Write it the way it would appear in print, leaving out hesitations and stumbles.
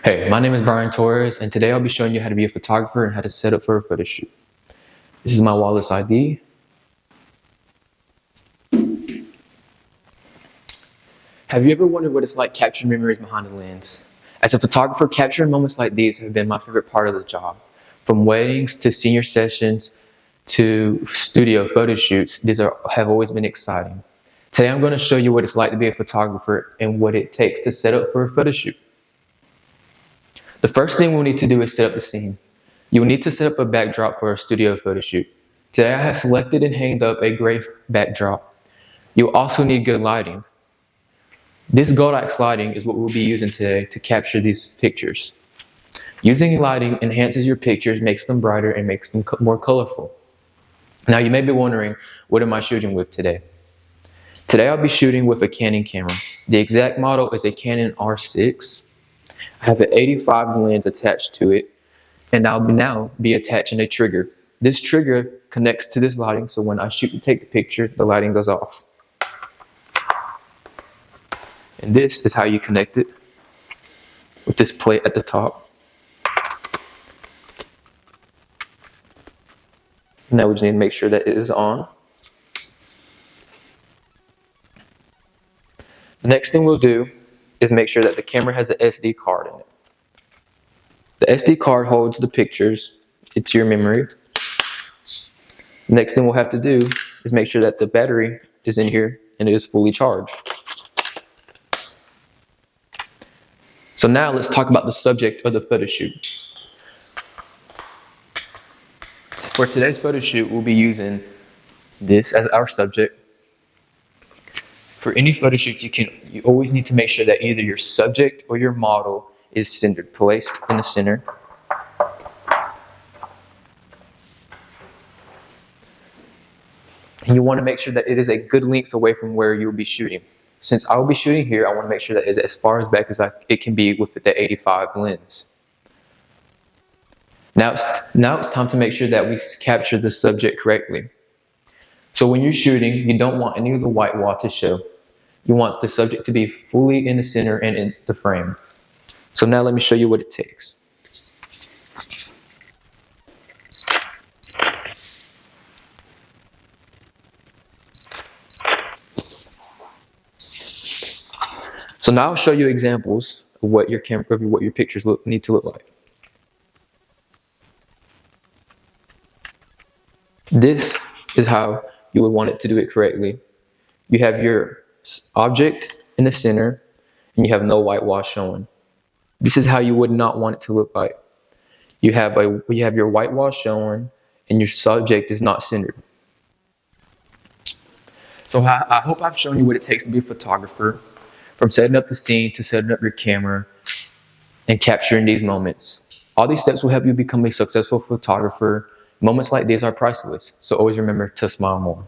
Hey, my name is Torres, and today I'll be showing you how to be a photographer and how to set up for a photo shoot. This is my Wallace ID. Have you ever wondered what it's like capturing memories behind the lens? As a photographer, capturing moments like these have been my favorite part of the job. From weddings to senior sessions to studio photo shoots, have always been exciting. Today I'm going to show you what it's like to be a photographer and what it takes to set up for a photo shoot. The first thing we'll need to do is set up the scene. You will need to set up a backdrop for a studio photo shoot. Today I have selected and hanged up a gray backdrop. You'll also need good lighting. This gold axe lighting is what we'll be using today to capture these pictures. Using lighting enhances your pictures, makes them brighter, and makes them more colorful. Now you may be wondering, what am I shooting with today? Today I'll be shooting with a Canon camera. The exact model is a Canon R6. I have an 85 lens attached to it, and I'll now be attaching a trigger. This trigger connects to this lighting, so when I shoot and take the picture, the lighting goes off. And this is how you connect it, with this plate at the top. Now we just need to make sure that it is on. The next thing we'll do is make sure that the camera has an SD card in it. The SD card holds the pictures. It's your memory. The next thing we'll have to do is make sure that the battery is in here and it is fully charged. So now let's talk about the subject of the photo shoot. For today's photo shoot, we'll be using this as our subject. For any photo shoots, you always need to make sure that either your subject or your model is centered, placed in the center. And you want to make sure that it is a good length away from where you'll be shooting. Since I will be shooting here, I want to make sure that it's as far as back as it can be with the 85 lens. Now it's time to make sure that we capture the subject correctly. So when you're shooting, you don't want any of the white wall to show. You want the subject to be fully in the center and in the frame. So now let me show you what it takes. So now I'll show you examples of what your pictures need to look like. This is how you would want it to do it correctly. You have your object in the center, and you have no white wall showing. This is how you would not want it to look like. You have your white wall showing, and your subject is not centered. So I hope I've shown you what it takes to be a photographer, from setting up the scene to setting up your camera and capturing these moments. All these steps will help you become a successful photographer. Moments like these are priceless, so always remember to smile more.